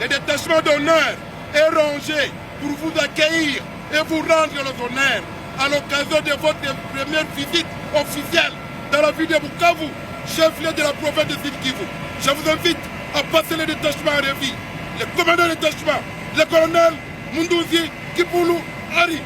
Le détachement d'honneur est rangé pour vous accueillir et vous rendre les honneurs à l'occasion de votre première visite officielle dans la ville de Bukavu, chef-lieu de la province de Sud Kivu. Je vous invite à passer le détachement en revue. Le commandant de détachement, le colonel Munduzi Kipulu Ari.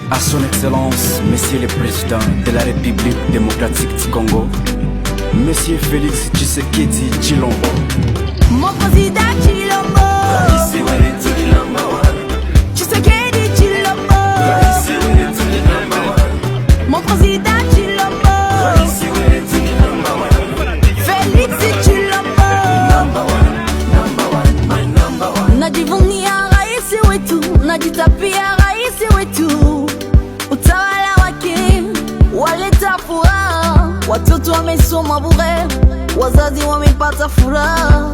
À son Excellence, Monsieur le Président de la République démocratique du Congo, Monsieur Félix Tshisekedi Tshilombo. Mon président Tshilombo, Tshisekedi Tshilombo, mon président Tshilombo, Félix Tshilombo, najivunia rais wetu, najitapia rais wetu. Utawala wake waleta furaha, watoto wamesoma bure, wazazi wamepata furaha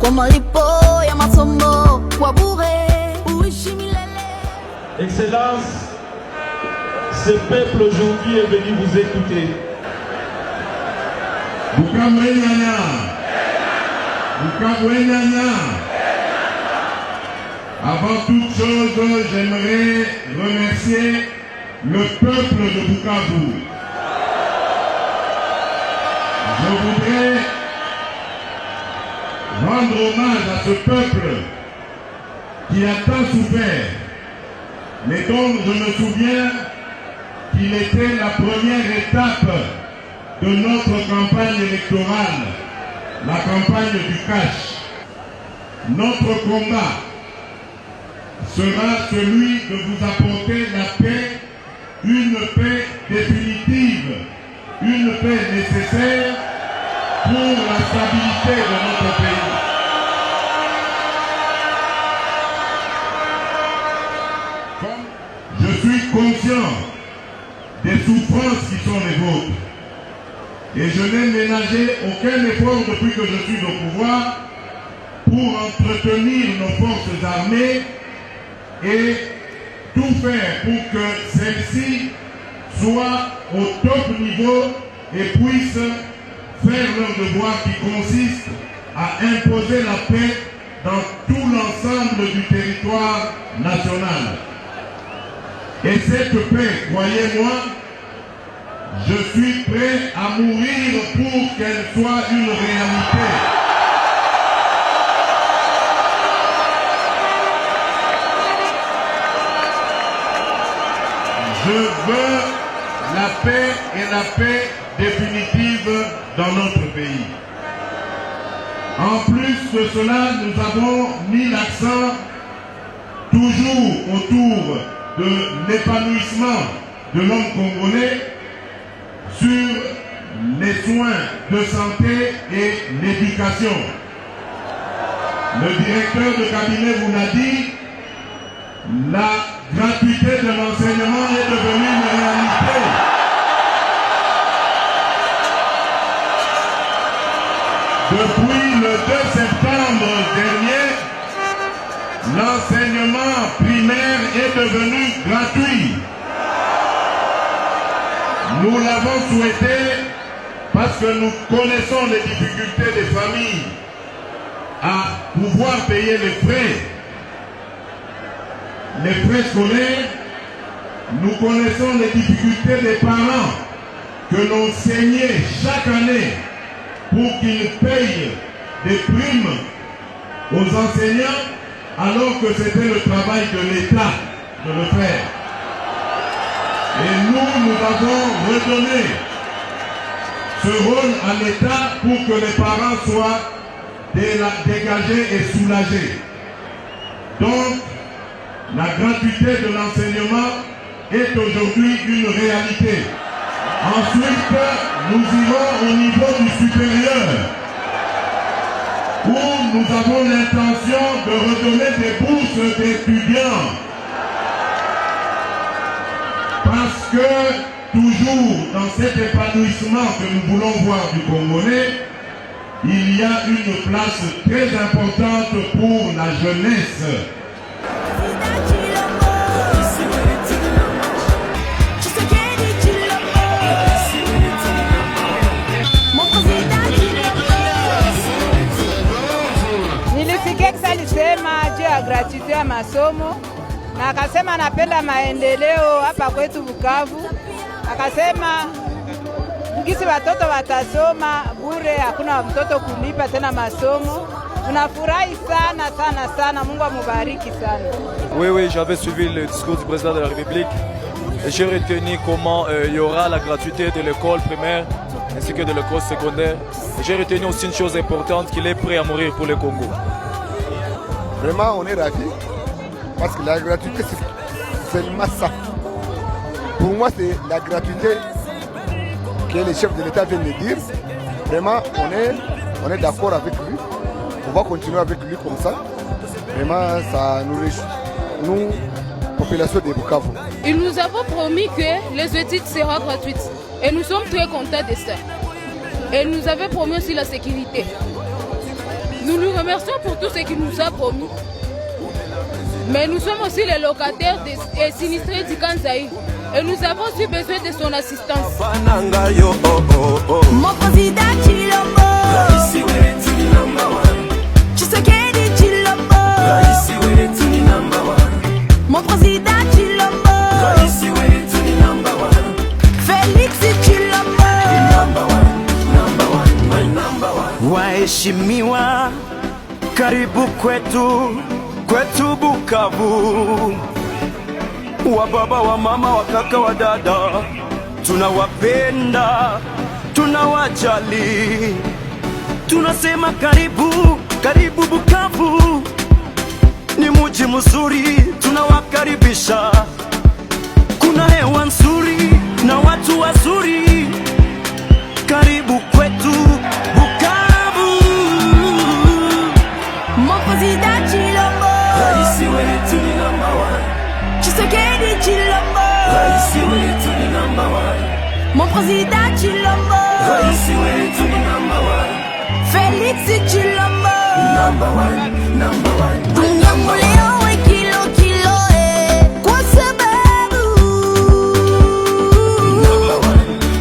kwa malipo ya masomo kwa bure. Uishi milele. Excellence, ce peuple aujourd'hui est venu vous écouter. Bukavu-Nyanya, Bukavu-Nyanya. Avant toute chose, j'aimerais remercier le peuple de Bukavu. Je voudrais rendre hommage à ce peuple qui a tant souffert, mais dont je me souviens qu'il était la première étape de notre campagne électorale, la campagne du cash. Notre combat sera celui de vous apporter la paix, une paix définitive, une paix nécessaire pour la stabilité de notre pays. Comme je suis conscient des souffrances qui sont les vôtres, et je n'ai ménagé aucun effort depuis que je suis au pouvoir pour entretenir nos forces armées et tout faire pour que celles-ci soient au top niveau et puissent faire leur devoir qui consiste à imposer la paix dans tout l'ensemble du territoire national. Et cette paix, croyez-moi, je suis prêt à mourir pour qu'elle soit une réalité. Je veux la paix et la paix définitive dans notre pays. En plus de cela, nous avons mis l'accent toujours autour de l'épanouissement de l'homme congolais sur les soins de santé et l'éducation. Le directeur de cabinet vous l'a dit, la gratuité de l'enseignement est devenue une réalité. Depuis le 2 septembre dernier, l'enseignement primaire est devenu gratuit. Nous l'avons souhaité parce que nous connaissons les difficultés des familles à pouvoir payer les frais scolaires. Nous connaissons les difficultés des parents que l'on saignait chaque année pour qu'ils payent des primes aux enseignants alors que c'était le travail de l'État de le faire. Et nous avons redonné ce rôle à l'État pour que les parents soient dégagés et soulagés. Donc, la gratuité de l'enseignement est aujourd'hui une réalité. Ensuite, nous irons au niveau du supérieur, où nous avons l'intention de redonner des bourses d'étudiants. Parce que, toujours dans cet épanouissement que nous voulons voir du Congolais, il y a une place très importante pour la jeunesse. Nilisikia alisema juu ya gratuite ya masomo na akasema anapenda maendeleo hapa kwetu Bukavu. Akasema ngisi watoto watasoma bure, hakuna mtoto kulipa tena masomo. Tunafurahi sana sana sana, Mungu amubariki sana. Oui, j'avais suivi le discours du président de la République et j'ai retenu comment il y aura la gratuité de l'école primaire ainsi que de l'école secondaire. Et j'ai retenu aussi une chose importante, qu'il est prêt à mourir pour le Congo. Vraiment, on est ravis parce que la gratuité, c'est seulement ça. Pour moi, c'est la gratuité que le chef de l'État vient de dire. Vraiment, on est d'accord avec lui. On va continuer avec lui comme ça. Vraiment, ça nous réjouit, nous, population de Bukavu. Il nous a promis que les études seront gratuites. Et nous sommes très contents de ça. Et il nous avait promis aussi la sécurité. Nous nous remercions pour tout ce qu'il nous a promis. Mais nous sommes aussi les locataires et sinistrés du Kanzaï. Et nous avons aussi besoin de son assistance. Mon président Chilombo, Tshisekedi Chilombo, mon président Chilombo, Félix Chilombo, waheshimiwa, karibu kwetu Bukavu. Wa baba wa mama wa kaka wa dada, tunawapenda, tunawajali, tunasema karibu Bukavu. Ni mji mzuri, tunawakaribisha. Kuna hewa nzuri na watu wazuri. Karibu kwetu Bukavu. mon président Chilombo, Raisi wetu ni number one. Tshisekedi Chilombo, Raisi wetu ni number one. mon président Chilombo, Raisi wetu ni number one. Félix Chilombo, Number one. Tunyamuleo kilo kwa sababu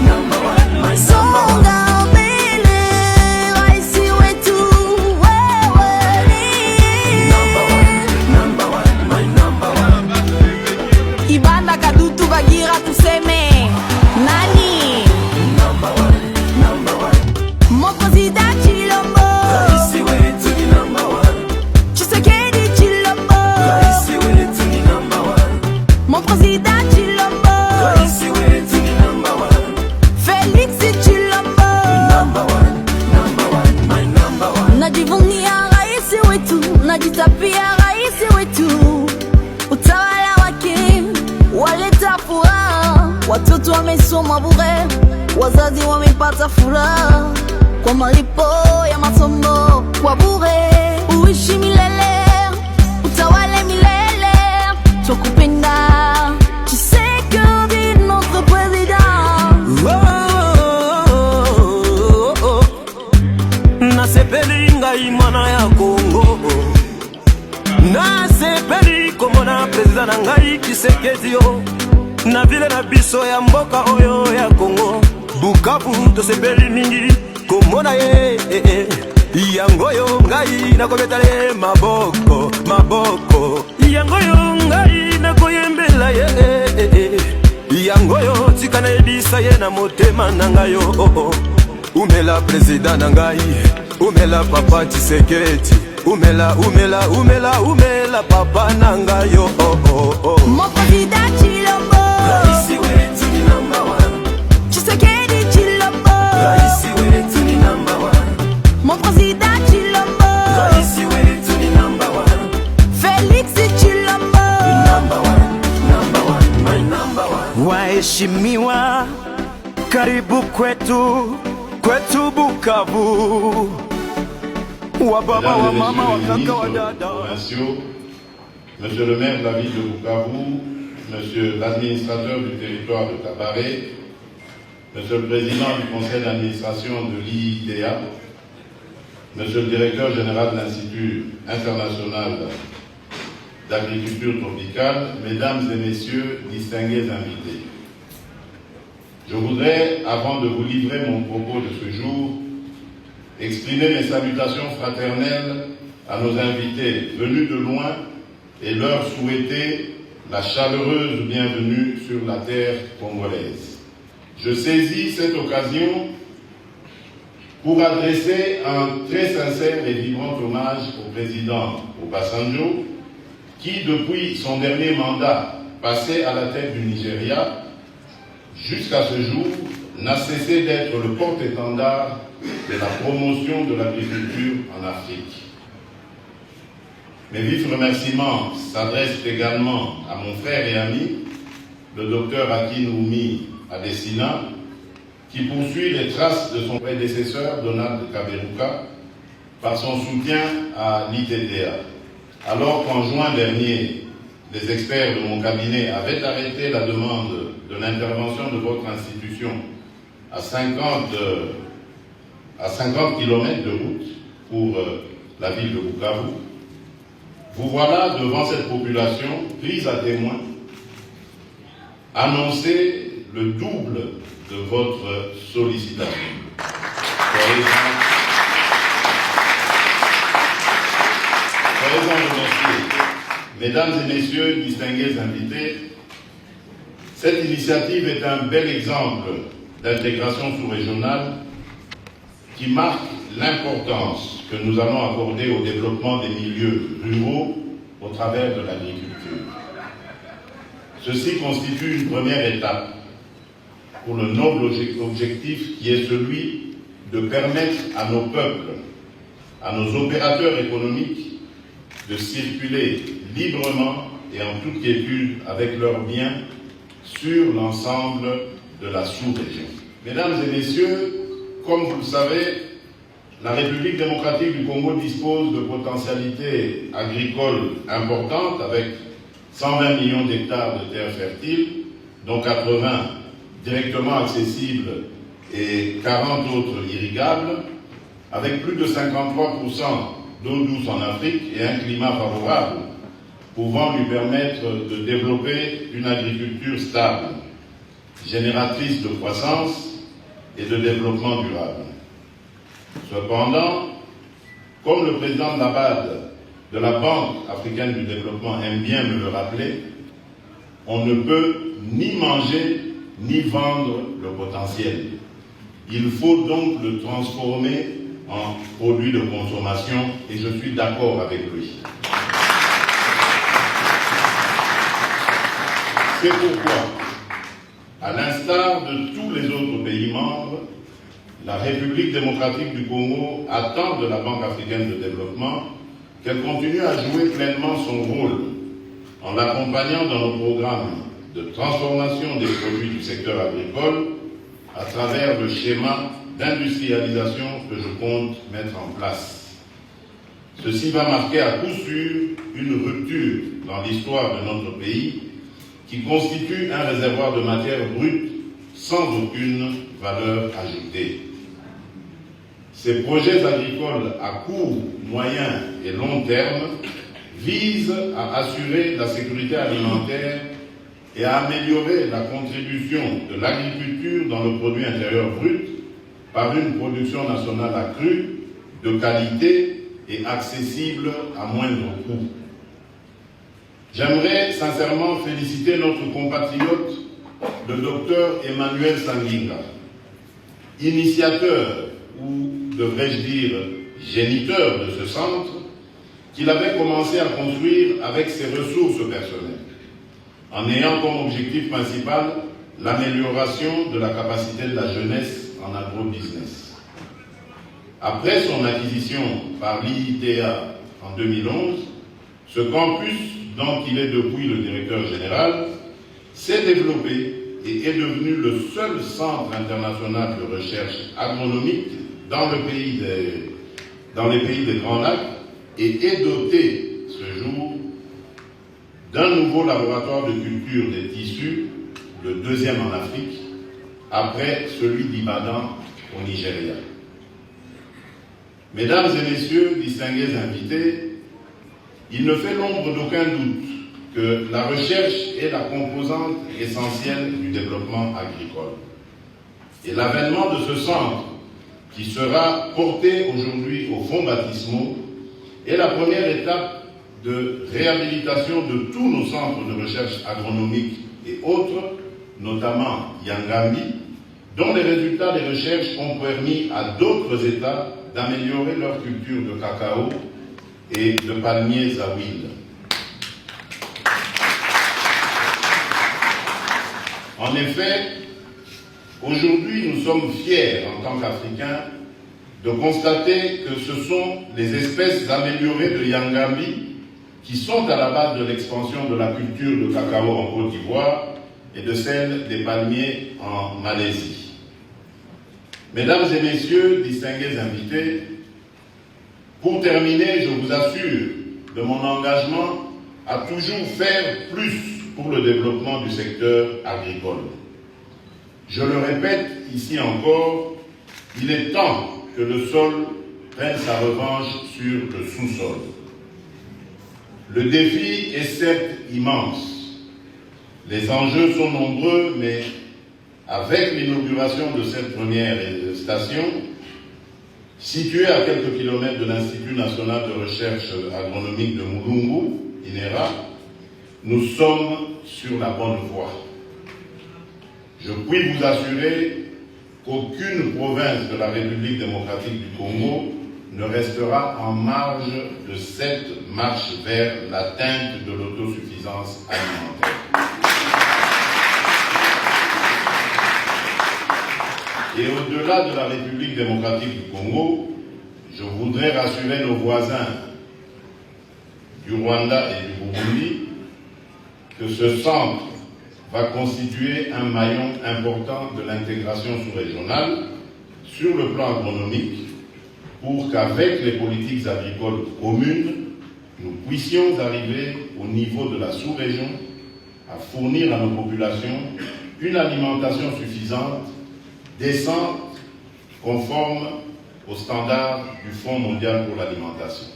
Number one. songa mbele, raisi wetu wewe ni Number one. Ibanda Kadutu Bagira tuseme nani? Number one. Mon président Chilombo, Raisi wetu ni number one. Tshisekedi Chilombo, Raisi wetu ni number one. mon président Chilombo, Raisi wetu ni number one. Félix Chilombo, Number one. My number one. najivunia raisi wetu, najitapia raisi wetu. Utawala wake waleta furaha, watoto wamesoma bure, wazazi wamepata furaha kwa malipo ya masomo kwa bure. Uishi milele, utawale milele, twakupenda Tshisekedi notre président. Nasepeli ngai mwana ya Kongo, nasepeli komona president na ngai Tshisekedi yo, na vile na biso ya mboka oyo ya Kongo. Bukavu tosepeli mingi komona ye yango yo ngai nakobetale maboko yango yo ngai nakoyembela ye yango yo tika na ebisa ye na motema na ngai yo. Umela president na ngai, umela papa Tshisekedi, umela papa na ngai yo. Mon président Chilombo, Raisi wetu ni number one. Tshisekedi Chilombo, Raisi wetu ni number one. mon président Chilombo, Raisi wetu ni number one. Félix Chilombo, Number one. My number one. Waheshimiwa, karibu kwetu Bukavu. Wa baba wa mama wa kaka wa dada. Monsieur le maire de la ville de Bukavu, Monsieur l'administrateur du territoire de Kabaré, Monsieur le président du conseil d'administration de l'IITA, Monsieur le directeur général de l'Institut international d'agriculture tropicale, mesdames et messieurs, distingués invités. Je voudrais, avant de vous livrer mon propos de ce jour, exprimer mes salutations fraternelles à nos invités venus de loin et leur souhaiter la chaleureuse bienvenue sur la terre congolaise. Je saisis cette occasion pour adresser un très sincère et vibrant hommage au président Obasanjo, qui, depuis son dernier mandat passé à la tête du Nigeria, jusqu'à ce jour, n'a cessé d'être le porte-étendard de la promotion de l'agriculture en Afrique. Mes vifs remerciements s'adressent également à mon frère et ami, le docteur Akinwumi Adesina, qui poursuit les traces de son prédécesseur Donald Kaberuka par son soutien à l'ITDA. Alors qu'en juin dernier, les experts de mon cabinet avaient arrêté la demande de l'intervention de votre institution à 50 km de route pour la ville de Bukavu, vous voilà devant cette population prise à témoin, annoncer le double de votre sollicitation. Soyez-en remerciés. Mesdames et messieurs, distingués invités, cette initiative est un bel exemple d'intégration sous-régionale qui marque l'importance que nous allons accorder au développement des milieux ruraux au travers de l'agriculture. Ceci constitue une première étape pour le noble objectif qui est celui de permettre à nos peuples, à nos opérateurs économiques de circuler librement et en toute quiétude avec leurs biens sur l'ensemble de la sous-région. Mesdames et messieurs, comme vous le savez, la République démocratique du Congo dispose de potentialités agricoles importantes avec 120 millions d'hectares de terres fertiles, dont 80 directement accessibles et 40 autres irrigables, avec plus de 53% d'eau douce en Afrique et un climat favorable, pouvant lui permettre de développer une agriculture stable, génératrice de croissance et de développement durable. Cependant, comme le président Nabad de la Banque africaine du développement aime bien me le rappeler, on ne peut ni manger ni vendre le potentiel. Il faut donc le transformer en produit de consommation et je suis d'accord avec lui. C'est pourquoi, à l'instar de tous les autres pays membres, la République démocratique du Congo attend de la Banque africaine de développement qu'elle continue à jouer pleinement son rôle en l'accompagnant dans nos programmes de transformation des produits du secteur agricole à travers le schéma d'industrialisation que je compte mettre en place. Ceci va marquer à coup sûr une rupture dans l'histoire de notre pays qui constitue un réservoir de matières brutes sans aucune valeur ajoutée. Ces projets agricoles à court, moyen et long terme visent à assurer la sécurité alimentaire et à améliorer la contribution de l'agriculture dans le produit intérieur brut par une production nationale accrue, de qualité et accessible à moindre coût. J'aimerais sincèrement féliciter notre compatriote, le docteur Emmanuel Sanginga, initiateur, ou devrais-je dire géniteur de ce centre, qu'il avait commencé à construire avec ses ressources personnelles, en ayant comme objectif principal l'amélioration de la capacité de la jeunesse en agro-business. Après son acquisition par l'IITA en 2011, ce campus, dont il est depuis le directeur général, s'est développé et est devenu le seul centre international de recherche agronomique dans les pays des Grands Lacs et est doté ce jour d'un nouveau laboratoire de culture des tissus, le deuxième en Afrique, après celui d'Ibadan au Nigeria. Mesdames et messieurs, distingués invités, il ne fait l'ombre d'aucun doute que la recherche est la composante essentielle du développement agricole. Et l'avènement de ce centre, qui sera porté aujourd'hui aux fonds baptismaux, est la première étape de réhabilitation de tous nos centres de recherche agronomique et autres, notamment Yangambi, dont les résultats des recherches ont permis à d'autres États d'améliorer leur culture de cacao et de palmiers à huile. En effet, aujourd'hui, nous sommes fiers, en tant qu'Africains, de constater que ce sont les espèces améliorées de Yangambi qui sont à la base de l'expansion de la culture de cacao en Côte d'Ivoire et de celle des palmiers en Malaisie. Mesdames et messieurs, distingués invités, pour terminer, je vous assure de mon engagement à toujours faire plus pour le développement du secteur agricole. Je le répète ici encore, il est temps que le sol prenne sa revanche sur le sous-sol. Le défi est certes immense. Les enjeux sont nombreux, mais avec l'inauguration de cette première station, située à quelques kilomètres de l'Institut national de recherche agronomique de Mulungu, INERA, nous sommes sur la bonne voie. Je puis vous assurer qu'aucune province de la République démocratique du Congo ne restera en marge de cette marche vers l'atteinte de l'autosuffisance alimentaire. Et au-delà de la République démocratique du Congo, je voudrais rassurer nos voisins du Rwanda et du Burundi que ce centre va constituer un maillon important de l'intégration sous-régionale sur le plan agronomique pour qu'avec les politiques agricoles communes, nous puissions arriver au niveau de la sous-région à fournir à nos populations une alimentation suffisante, décente, conforme aux standards du Fonds mondial pour l'alimentation.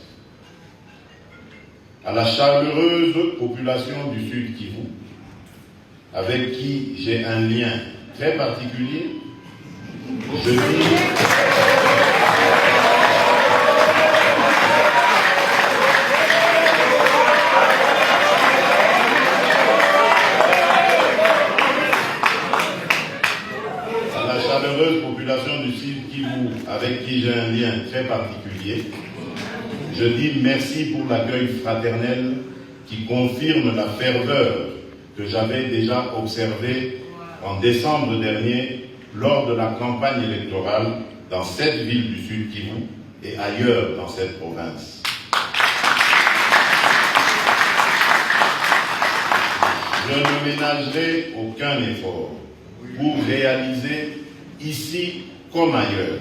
À la chaleureuse population du Sud Kivu, avec qui j'ai un lien très particulier, je dis à la chaleureuse population du Sud Kivu, avec qui j'ai un lien très particulier, je dis merci pour l'accueil fraternel qui confirme la ferveur que j'avais déjà observée en décembre dernier lors de la campagne électorale dans cette ville du Sud Kivu et ailleurs dans cette province. Je ne ménagerai aucun effort pour réaliser ici comme ailleurs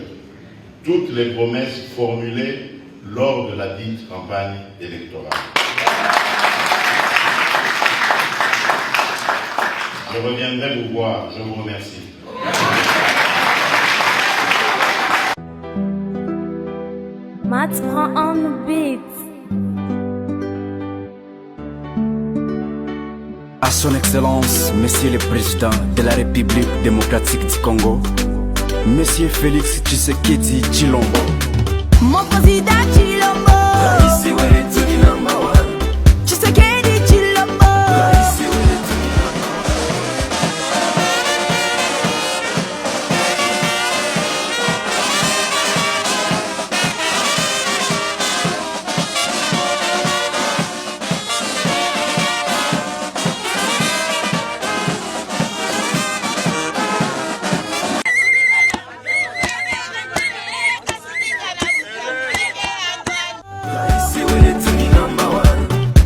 toutes les promesses formulées lors de la dite campagne électorale. Je reviendrai vous voir. Je vous remercie. Matt prend on the beat. À son excellence, Monsieur le Président de la République démocratique du Congo, Monsieur Félix Tshisekedi Tshilombo. Mon président Tshilombo. Raisi wetu ni number one. Tshisekedi Tshilombo. Raisi wetu.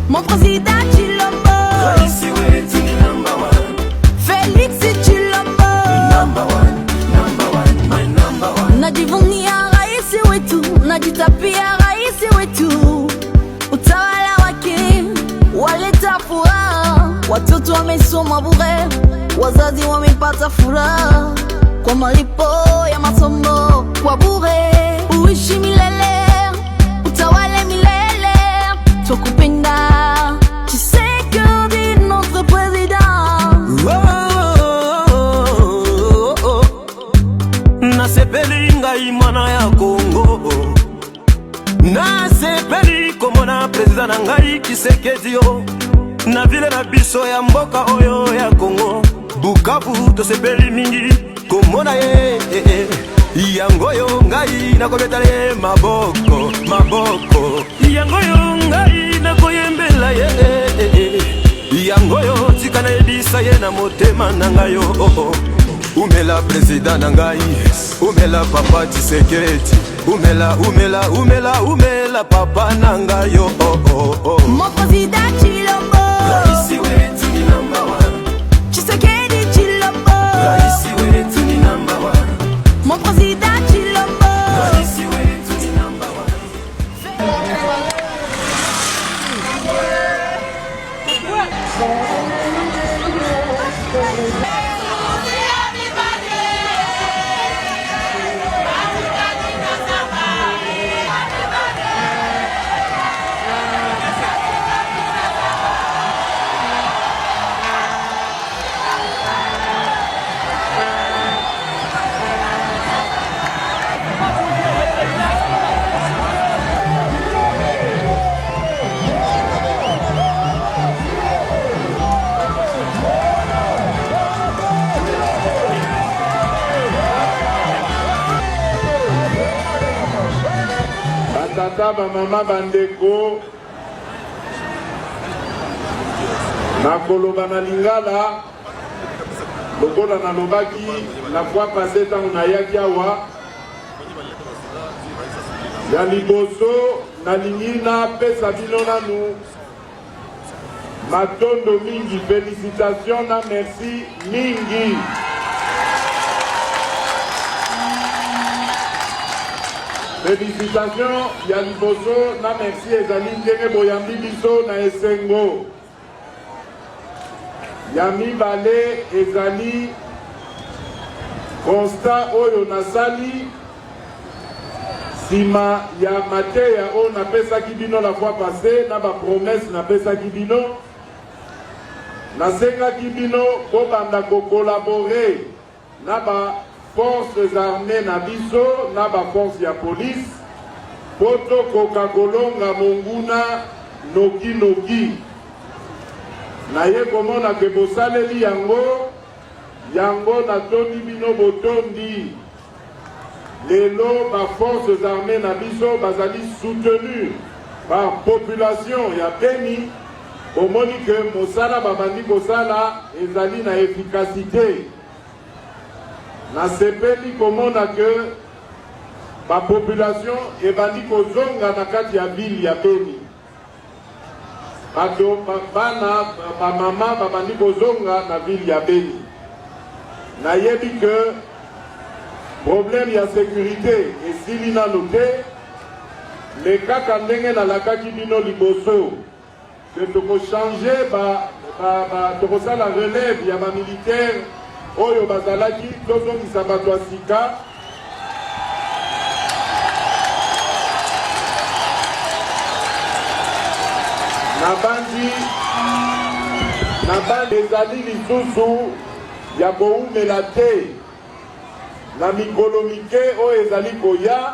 Mon président Tshilombo. Raisi wetu ni number one. Félix Tshilombo. Number one, my number one. Najivunia raisi wetu, najitapia raisi wetu. Utawala wake waleta furaha, watoto wamesoma bure, wazazi wamepata furaha kwa malipo ya masomo kwa bure. Uishi milele twakupenda. Tshisekedi notre président. Nasepeli ngai mwana ya Kongo, nasepeli komona président na ngai Tshisekedi yo. Na vile na biso ya mboka oyo ya Kongo, Bukavu tosepeli mingi komona ye. Yango yo ngai nakobeta ye maboko, maboko. Yango yo ngai nakoyembela ye. Yango yo tika na ebisa ye na motema na ngai yo. Umela président na ngai, umela papa Tshisekedi, umela papa na ngai yo. Mon président Tshilombo, raisi wetu ni number one. Tshisekedi Tshilombo, raisi wetu ni number one. mon président Tshilombo, raisi wetu ni number one. Tata, mama, bandeko, nakoloba na lingala, lokola na lobaki, la fois passée tango na yaki awa, ya liboso, na lingina, pesa bino nanu, matondo mingi, félicitations na merci mingi. Félicitations, ya liboso na merci ezali ndenge boyambi biso na esengo. Ya mibale ezali constat oyo nasali sima ya mateya oyo napesaki bino la fois passée na ba promesse napesaki bino. Nasengaki bino kobanda kokolabore na ba forces armées na biso na ba force ya police poto koka kolonga monguna noki na ye komona ke bosaleli yango natondi bino botondi lelo ba forces armées na biso bazali soutenu par population ya Beni. Omoni ke mosala babandi kosala ezali na efficacité. Na sepeli komona ke ba population ebandi kozonga na kati ya ville ya Beni. Bato bana ba mama babandi kozonga na ville ya Beni. Na yebi ke problème ya sécurité esili nanu te, me kaka ndenge nalakaki bino liboso que toko changer tokosala relève ya ba militaire oyo bazalaki tozongisa bato ya sika na bandi ezali lisusu ya koumela te na mikolo mike oyo ezali koya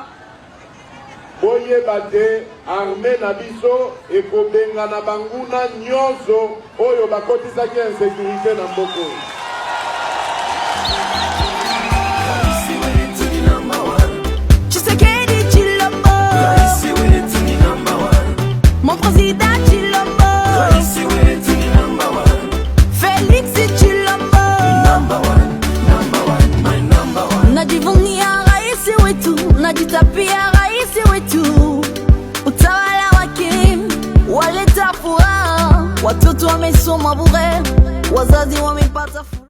boyeba te arme na biso ekobenga na banguna nyonso oyo bakotisaki insécurité na mboko. Tshisekedi Tshilombo, mon président Tshilombo, Félix Tshilombo, najivunia rais wetu, najitapia rais wetu, utawala wake waleta furaha, watoto wamesoma bure, wazazi wamepata furaha.